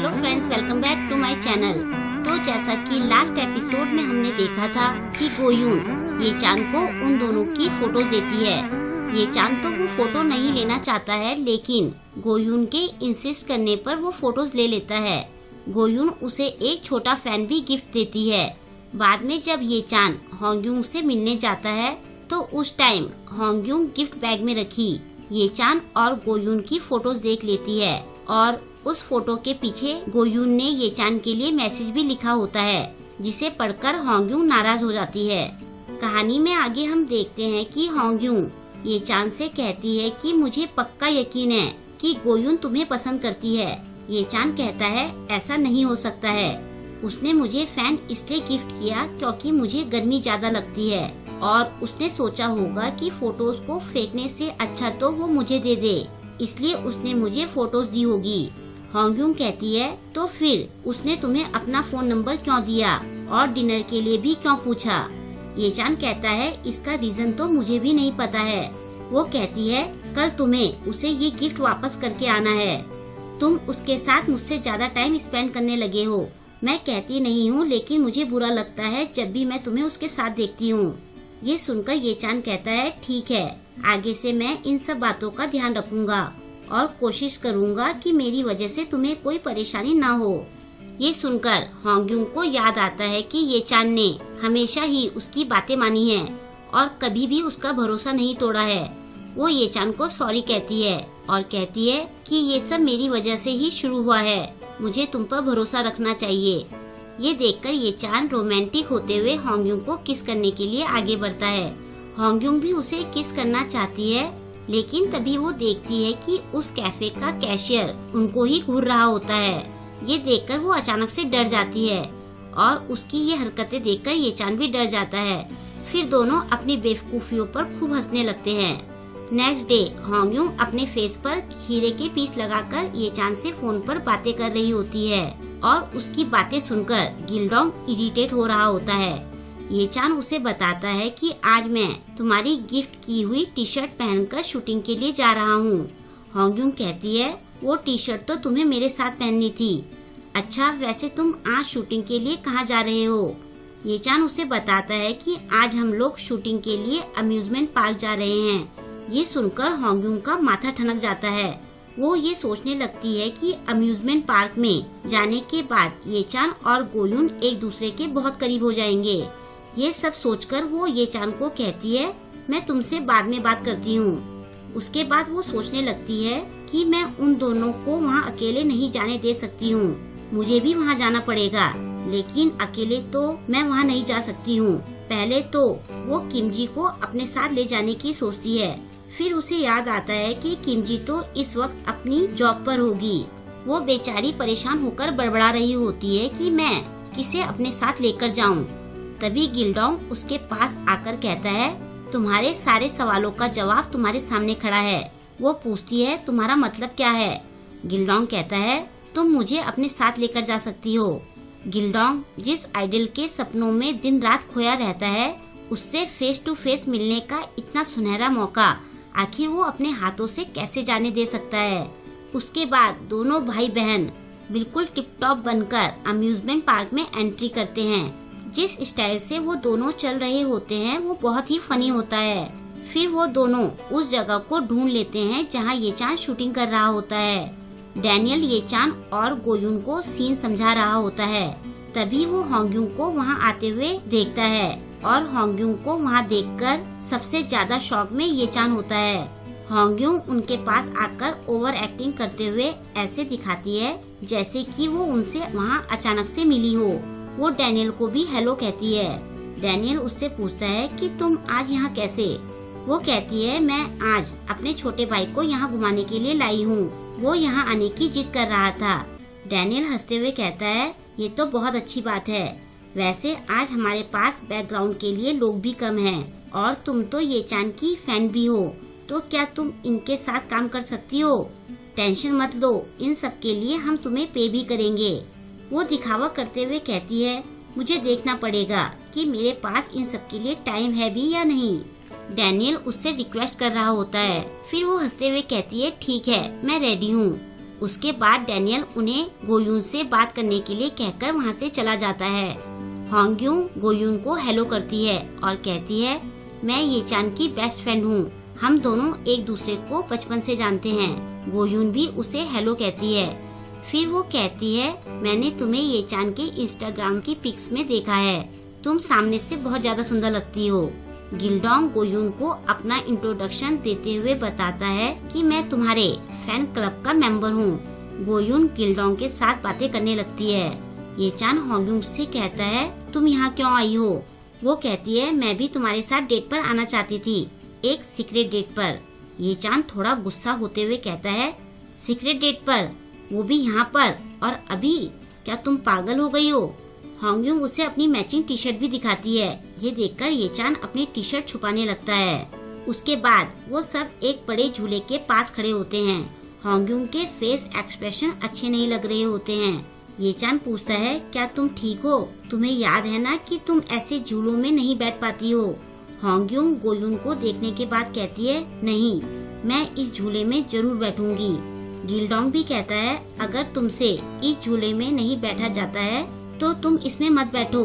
Hello friends, welcome back to my channel. तो जैसा कि लास्ट एपिसोड में हमने देखा था कि गोयून ये चान को उन दोनों की फोटोज देती है। ये चान तो वो फोटो नहीं लेना चाहता है, लेकिन गोयून के इंसिस्ट करने पर वो फोटोज ले लेता है। गोयून उसे एक छोटा फैन भी गिफ्ट देती है। बाद में जब ये चान होंगयूंग से मिलने जाता है तो उस टाइम होंगयूंग गिफ्ट बैग में रखी ये चान और गोयून की फोटोज देख लेती है और उस फोटो के पीछे गोयून ने ये चान के लिए मैसेज भी लिखा होता है, जिसे पढ़कर होंगयूंग नाराज हो जाती है। कहानी में आगे हम देखते हैं कि होंगयूंग ये चान से कहती है कि मुझे पक्का यकीन है कि गोयून तुम्हें पसंद करती है। ये चान कहता है ऐसा नहीं हो सकता है, उसने मुझे फैन इसलिए गिफ्ट किया क्योंकि मुझे गर्मी ज्यादा लगती है और उसने सोचा होगा कि फोटोज को फेंकने से अच्छा तो वो मुझे दे दे, इसलिए उसने मुझे फोटोज दी होगी। होंगयूंग कहती है तो फिर उसने तुम्हें अपना फोन नंबर क्यों दिया और डिनर के लिए भी क्यों पूछा? ये चान कहता है इसका रीजन तो मुझे भी नहीं पता है। वो कहती है कल तुम्हें उसे ये गिफ्ट वापस करके आना है। तुम उसके साथ मुझसे ज्यादा टाइम स्पेंड करने लगे हो। मैं कहती नहीं हूँ, लेकिन मुझे बुरा लगता है जब भी मैं तुम्हें उसके साथ देखती हूँ। ये सुनकर ये चान कहता है ठीक है, आगे से मैं इन सब बातों का ध्यान रखूंगा और कोशिश करूंगा कि मेरी वजह से तुम्हें कोई परेशानी ना हो। ये सुनकर होंगयूंग को याद आता है कि ये चान ने हमेशा ही उसकी बातें मानी है और कभी भी उसका भरोसा नहीं तोड़ा है। वो ये चान को सॉरी कहती है और कहती है कि ये सब मेरी वजह से ही शुरू हुआ है, मुझे तुम पर भरोसा रखना चाहिए। ये देखकर ये चान रोमांटिक होते हुए होंगयूंग को किस करने के लिए आगे बढ़ता है। होंगयूंग भी उसे किस करना चाहती है, लेकिन तभी वो देखती है कि उस कैफे का कैशियर उनको ही घूर रहा होता है। ये देखकर वो अचानक से डर जाती है और उसकी ये हरकतें देखकर ये चान भी डर जाता है। फिर दोनों अपनी बेवकूफियों पर खूब हंसने लगते हैं। नेक्स्ट डे होंगयूंग अपने फेस पर खीरे के पीस लगाकर ये चान से फोन पर बातें कर रही होती है और उसकी बातें सुनकर गिल्डोंग इरिटेट हो रहा होता है। ये चान उसे बताता है कि आज मैं तुम्हारी गिफ्ट की हुई टी शर्ट पहनकर शूटिंग के लिए जा रहा हूँ। होंगयूंग कहती है वो टी शर्ट तो तुम्हें मेरे साथ पहननी थी। अच्छा, वैसे तुम आज शूटिंग के लिए कहाँ जा रहे हो? ये चान उसे बताता है कि आज हम लोग शूटिंग के लिए अम्यूजमेंट पार्क जा रहे हैं। ये सुनकर होंगयूंग का माथा ठनक जाता है। वो ये सोचने लगती है कि अम्यूजमेंट पार्क में जाने के बाद ये चान और गोयून एक दूसरे के बहुत करीब हो जाएंगे। ये सब सोचकर वो ये चान को कहती है मैं तुमसे बाद में बात करती हूँ। उसके बाद वो सोचने लगती है कि मैं उन दोनों को वहाँ अकेले नहीं जाने दे सकती हूँ, मुझे भी वहाँ जाना पड़ेगा, लेकिन अकेले तो मैं वहाँ नहीं जा सकती हूँ। पहले तो वो किमजी को अपने साथ ले जाने की सोचती है, फिर उसे याद आता है कि किमजी तो इस वक्त अपनी जॉब पर होगी। वो बेचारी परेशान होकर बड़बड़ा रही होती है कि मैं किसे अपने साथ लेकर जाऊं। तभी गिल्डोंग उसके पास आकर कहता है तुम्हारे सारे सवालों का जवाब तुम्हारे सामने खड़ा है। वो पूछती है तुम्हारा मतलब क्या है? गिल्डोंग कहता है तुम मुझे अपने साथ लेकर जा सकती हो। गिल्डोंग जिस आइडल के सपनों में दिन रात खोया रहता है, उससे फेस टू फेस मिलने का इतना सुनहरा मौका आखिर वो अपने हाथों से कैसे जाने दे सकता है। उसके बाद दोनों भाई बहन बिल्कुल टिप टॉप बनकर अम्यूजमेंट पार्क में एंट्री करते हैं। जिस स्टाइल से वो दोनों चल रहे होते हैं वो बहुत ही फनी होता है। फिर वो दोनों उस जगह को ढूंढ लेते हैं जहाँ ये चान शूटिंग कर रहा होता है। डैनियल ये चान और गोयून को सीन समझा रहा होता है। तभी वो होंगयूंग को वहाँ आते हुए देखता है और होंगयूंग को वहाँ देखकर सबसे ज्यादा शॉक में ये चान होता है। होंगयूंग उनके पास आकर ओवर एक्टिंग करते हुए ऐसे दिखाती है जैसे कि वो उनसे वहाँ अचानक से मिली हो। वो डैनियल को भी हेलो कहती है। डैनियल उससे पूछता है कि तुम आज यहाँ कैसे? वो कहती है मैं आज अपने छोटे भाई को यहाँ घुमाने के लिए लाई हूँ, वो यहाँ आने की जिद कर रहा था। डैनियल हंसते हुए कहता है ये तो बहुत अच्छी बात है, वैसे आज हमारे पास बैकग्राउंड के लिए लोग भी कम हैं और तुम तो ये चान की फैन भी हो, तो क्या तुम इनके साथ काम कर सकती हो? टेंशन मत लो, इन सब के लिए हम तुम्हें पे भी करेंगे। वो दिखावा करते हुए कहती है मुझे देखना पड़ेगा कि मेरे पास इन सब के लिए टाइम है भी या नहीं। डैनियल उससे रिक्वेस्ट कर रहा होता है। फिर वो हंसते हुए कहती है ठीक है, मैं रेडी हूँ। उसके बाद डैनियल उन्हें गोयून से बात करने के लिए कहकर वहाँ से चला जाता है। होंग्यून गोयून को हेलो करती है और कहती है, मैं ये चान की बेस्ट फ्रेंड हूँ। हम दोनों एक दूसरे को बचपन से जानते हैं। गोयून भी उसे हेलो कहती है। फिर वो कहती है, मैंने तुम्हें ये चान के इंस्टाग्राम की पिक्स में देखा है। तुम सामने से बहुत ज्यादा सुंदर लगती हो। गिल्डोंग गोयून को अपना इंट्रोडक्शन देते हुए बताता है कि मैं तुम्हारे फैन क्लब का मेंबर हूँ। गोयून गिल्डोंग के साथ बातें करने लगती है। ये चान होंग्यून से कहता है, तुम यहाँ क्यों आई हो? वो कहती है, मैं भी तुम्हारे साथ डेट पर आना चाहती थी, एक सीक्रेट डेट पर। ये चान थोड़ा गुस्सा होते हुए कहता है, सीक्रेट डेट पर, वो भी यहाँ पर और अभी? क्या तुम पागल हो गई हो? होंग्यून उसे अपनी मैचिंग टी शर्ट भी दिखाती है। ये देखकर ये चान अपनी टी शर्ट छुपाने लगता है। उसके बाद वो सब एक बड़े झूले के पास खड़े होते हैं। होंग्यून के फेस एक्सप्रेशन अच्छे नहीं लग रहे होते हैं। ये चान पूछता है, क्या तुम ठीक हो? तुम्हें याद है ना कि तुम ऐसे झूलों में नहीं बैठ पाती हो? होंग्यून गोयून को देखने के बाद कहती है, नहीं, मैं इस झूले में जरूर बैठूंगी। गिल्डोंग भी कहता है, अगर तुमसे इस झूले में नहीं बैठा जाता है तो तुम इसमें मत बैठो।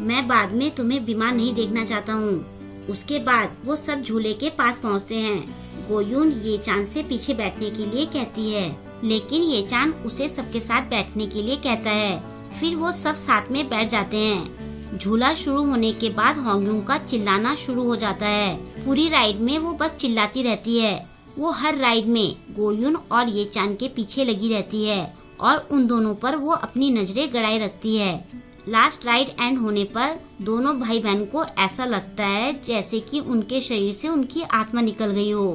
मैं बाद में तुम्हें बीमार नहीं देखना चाहता हूँ। उसके बाद वो सब झूले के पास पहुँचते हैं। गोयून ये चान से पीछे बैठने के लिए कहती है, लेकिन ये चान उसे सबके साथ बैठने के लिए कहता है। फिर वो सब साथ में बैठ जाते हैं। झूला शुरू होने के बाद होंग्यून का चिल्लाना शुरू हो जाता है। पूरी राइड में वो बस चिल्लाती रहती है। वो हर राइड में गोयून और ये चान के पीछे लगी रहती है और उन दोनों पर वो अपनी नजरें गड़ाए रखती है। लास्ट राइड एंड होने पर दोनों भाई बहन को ऐसा लगता है जैसे कि उनके शरीर से उनकी आत्मा निकल गई हो।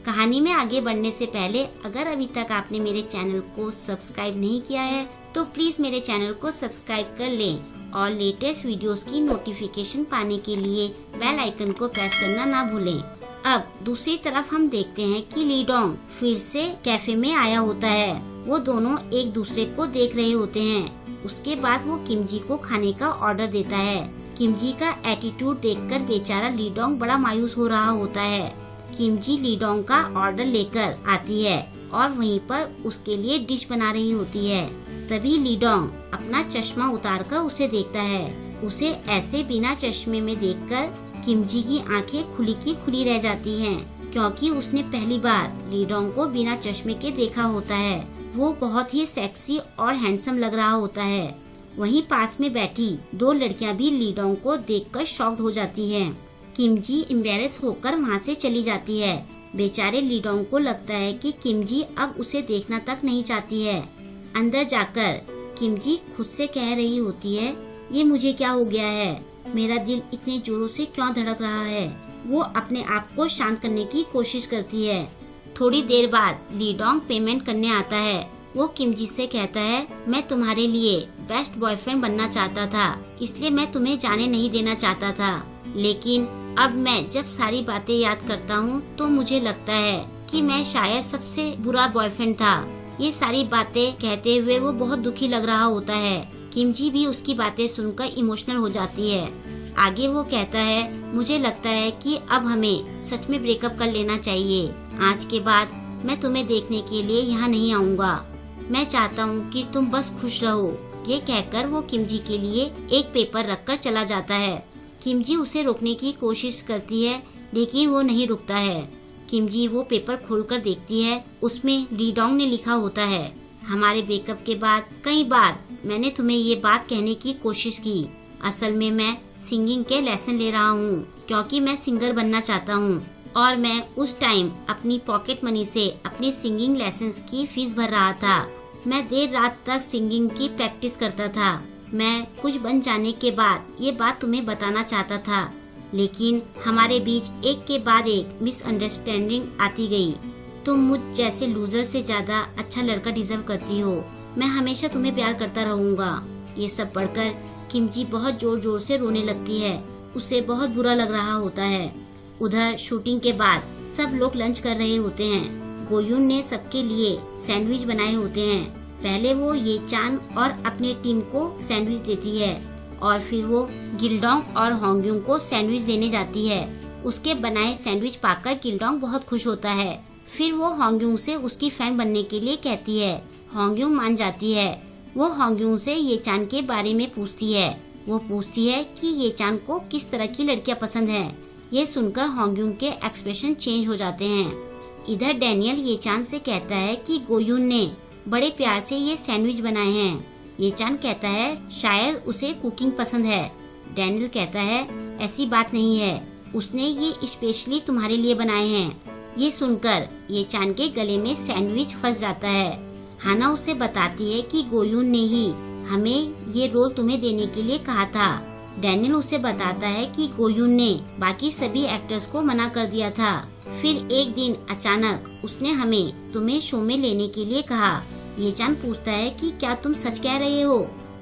कहानी में आगे बढ़ने से पहले अगर अभी तक आपने मेरे चैनल को सब्सक्राइब नहीं किया है तो प्लीज मेरे चैनल को सब्सक्राइब कर लें और लेटेस्ट वीडियोस की नोटिफिकेशन पाने के लिए बेल आइकन को प्रेस करना ना भूलें। अब दूसरी तरफ हम देखते हैं कि लीडोंग फिर से कैफे में आया होता है। वो दोनों एक दूसरे को देख रहे होते हैं। उसके बाद वो किमजी को खाने का ऑर्डर देता है। किमजी का एटीट्यूड देखकर बेचारा लीडोंग बड़ा मायूस हो रहा होता है। किमजी लीडोंग का ऑर्डर लेकर आती है और वहीं पर उसके लिए डिश बना रही होती है। तभी लीडोंग अपना चश्मा उतारकर उसे देखता है। उसे ऐसे बिना चश्मे में देखकर किमजी की आंखें खुली की खुली रह जाती हैं, क्योंकि उसने पहली बार लीडोंग को बिना चश्मे के देखा होता है। वो बहुत ही सेक्सी और हैंडसम लग रहा होता है। वहीं पास में बैठी दो लड़कियां भी लीडोंग को देखकर शॉक्ड हो जाती हैं। किमजी एम्बैरेस होकर वहाँ से चली जाती है। बेचारे लीडोंग को लगता है कि किमजी अब उसे देखना तक नहीं चाहती है। अंदर जाकर किमजी खुद से कह रही होती है, ये मुझे क्या हो गया है? मेरा दिल इतने जोरों से क्यों धड़क रहा है? वो अपने आप को शांत करने की कोशिश करती है। थोड़ी देर बाद लीडोंग पेमेंट करने आता है। वो किमजी से कहता है, मैं तुम्हारे लिए बेस्ट बॉयफ्रेंड बनना चाहता था, इसलिए मैं तुम्हें जाने नहीं देना चाहता था। लेकिन अब मैं जब सारी बातें याद करता हूँ तो मुझे लगता है कि मैं शायद सबसे बुरा बॉयफ्रेंड था। ये सारी बातें कहते हुए वो बहुत दुखी लग रहा होता है। किमजी भी उसकी बातें सुनकर इमोशनल हो जाती है। आगे वो कहता है, मुझे लगता है कि अब हमें सच में ब्रेकअप कर लेना चाहिए। आज के बाद मैं तुम्हें देखने के लिए यहाँ नहीं आऊँगा। मैं चाहता हूँ कि तुम बस खुश रहो। ये कहकर वो किमजी के लिए एक पेपर रखकर चला जाता है। किमजी उसे रोकने की कोशिश करती है, लेकिन वो नहीं रुकता है। किमजी वो पेपर खोलकर देखती है। उसमें लीडोंग ने लिखा होता है, हमारे ब्रेकअप के बाद कई बार मैंने तुम्हें ये बात कहने की कोशिश की। असल में मैं सिंगिंग के लेसन ले रहा हूँ, क्योंकि मैं सिंगर बनना चाहता हूँ और मैं उस टाइम अपनी पॉकेट मनी से अपनी सिंगिंग लेसन्स की फीस भर रहा था। मैं देर रात तक सिंगिंग की प्रैक्टिस करता था। मैं कुछ बन जाने के बाद ये बात तुम्हें बताना चाहता था, लेकिन हमारे बीच एक के बाद एक मिसअंडरस्टैंडिंग आती गई। तुम मुझ जैसे लूजर से ज्यादा अच्छा लड़का डिजर्व करती हो। मैं हमेशा तुम्हें प्यार करता रहूँगा। ये सब पढ़कर किमजी बहुत जोर जोर से रोने लगती है। उसे बहुत बुरा लग रहा होता है। उधर शूटिंग के बाद सब लोग लंच कर रहे होते हैं। गोयून ने सबके लिए सैंडविच बनाए होते हैं। पहले वो ये चान और अपने टीम को सैंडविच देती है और फिर वो गिल्डोंग और होंग्यून को सैंडविच देने जाती है। उसके बनाए सैंडविच पाकर गिल्डोंग बहुत खुश होता है। फिर वो होंग्यून से उसकी फैन बनने के लिए कहती है। होंग्यूंग मान जाती है। वो होंग्यूंग से ये चान के बारे में पूछती है। वो पूछती है कि ये चान को किस तरह की लड़कियां पसंद है। ये सुनकर होंग्यूंग के एक्सप्रेशन चेंज हो जाते हैं। इधर डैनियल ये चान से कहता है कि गोयून ने बड़े प्यार से ये सैंडविच बनाए हैं। ये चान कहता है शायद उसे कुकिंग पसंद है। डैनियल कहता है ऐसी बात नहीं है, उसने ये स्पेशली तुम्हारे लिए बनाए हैं। ये सुनकर ये चान के गले में सैंडविच फंस जाता है। हाना उसे बताती है कि गोयून ने ही हमें ये रोल तुम्हें देने के लिए कहा था। डैनियल उसे बताता है कि गोयून ने बाकी सभी एक्टर्स को मना कर दिया था। फिर एक दिन अचानक उसने हमें तुम्हें शो में लेने के लिए कहा। ये चान पूछता है कि क्या तुम सच कह रहे हो।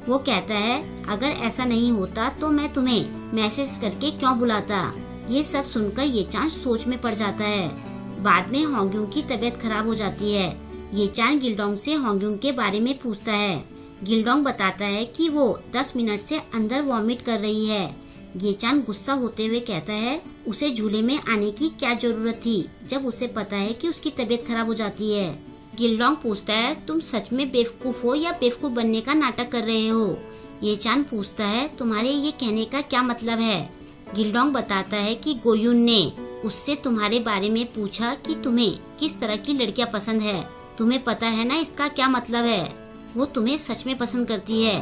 वो कहता है अगर ऐसा नहीं होता तो मैं तुम्हें मैसेज करके क्यों बुलाता। ये सब सुनकर ये चान सोच में पड़ जाता है। बाद में होंग्यूंग की तबीयत खराब हो जाती है। ये चान गिल्डोंग से होंग्यूंग के बारे में पूछता है। गिल्डोंग बताता है कि वो 10 मिनट से अंदर वॉमिट कर रही है। ये चान गुस्सा होते हुए कहता है उसे झूले में आने की क्या जरूरत थी जब उसे पता है कि उसकी तबीयत खराब हो जाती है। गिल्डोंग पूछता है तुम सच में बेवकूफ हो या बेवकूफ बनने का नाटक कर रहे हो। ये चान पूछता है तुम्हारे ये कहने का क्या मतलब है। गिल्डोंग बताता है कि गोयून ने उससे तुम्हारे बारे में पूछा कि तुम्हें किस तरह की लड़कियां पसंद है। तुम्हें पता है ना इसका क्या मतलब है। वो तुम्हें सच में पसंद करती है।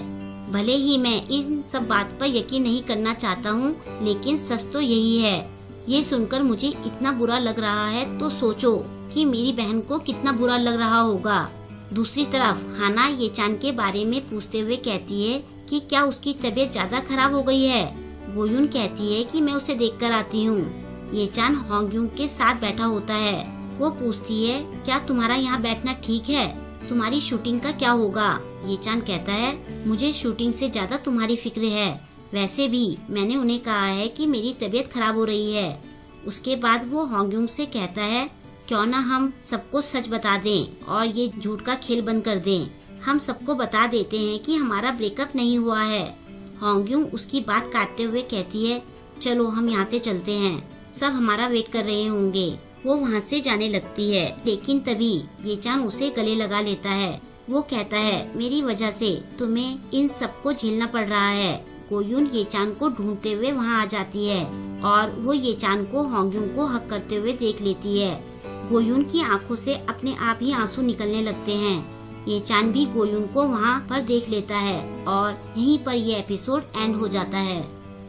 भले ही मैं इन सब बात पर यकीन नहीं करना चाहता हूँ, लेकिन सच तो यही है। ये सुनकर मुझे इतना बुरा लग रहा है तो सोचो कि मेरी बहन को कितना बुरा लग रहा होगा। दूसरी तरफ हाना ये चान के बारे में पूछते हुए कहती है कि क्या उसकी तबीयत ज्यादा खराब हो गई है। गोयून कहती है कि मैं उसे देखकर आती हूँ। ये चान होंग्यूंग के साथ बैठा होता है। वो पूछती है क्या तुम्हारा यहाँ बैठना ठीक है, तुम्हारी शूटिंग का क्या होगा। ये चान कहता है मुझे शूटिंग से ज्यादा तुम्हारी फिक्र है। वैसे भी मैंने उन्हें कहा है कि मेरी तबीयत खराब हो रही है। उसके बाद वो होंग्यूंग से कहता है क्यों ना हम सबको सच बता दें और ये झूठ का खेल बंद कर दें। हम सबको बता देते हैं कि हमारा ब्रेकअप नहीं हुआ है। होंग्यूंग उसकी बात काटते हुए कहती है चलो हम यहाँ से चलते हैं, सब हमारा वेट कर रहे होंगे। वो वहाँ से जाने लगती है, लेकिन तभी ये चान उसे गले लगा लेता है। वो कहता है मेरी वजह से तुम्हें इन सबको झेलना पड़ रहा है। गोयून ये चान को ढूंढते हुए वहाँ आ जाती है और वो ये चान को होंग्यूंग को हक करते हुए देख लेती है। गोयून की आंखों से अपने आप ही आंसू निकलने लगते हैं। ये चान भी गोयून को वहाँ पर देख लेता है और यहीं पर ये एपिसोड एंड हो जाता है।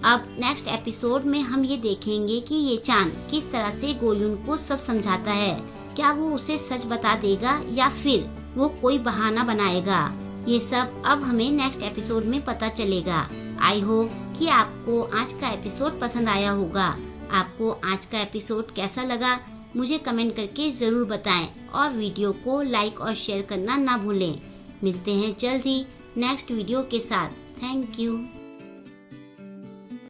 अब नेक्स्ट एपिसोड में हम ये देखेंगे कि ये चान किस तरह से गोयून को सब समझाता है। क्या वो उसे सच बता देगा या फिर वो कोई बहाना बनाएगा। ये सब अब हमें नेक्स्ट एपिसोड में पता चलेगा। आई होप कि आपको आज का एपिसोड पसंद आया होगा। आपको आज का एपिसोड कैसा लगा मुझे कमेंट करके जरूर बताएं और वीडियो को लाइक और शेयर करना ना भूलें। मिलते हैं जल्द ही नेक्स्ट वीडियो के साथ। Thank you.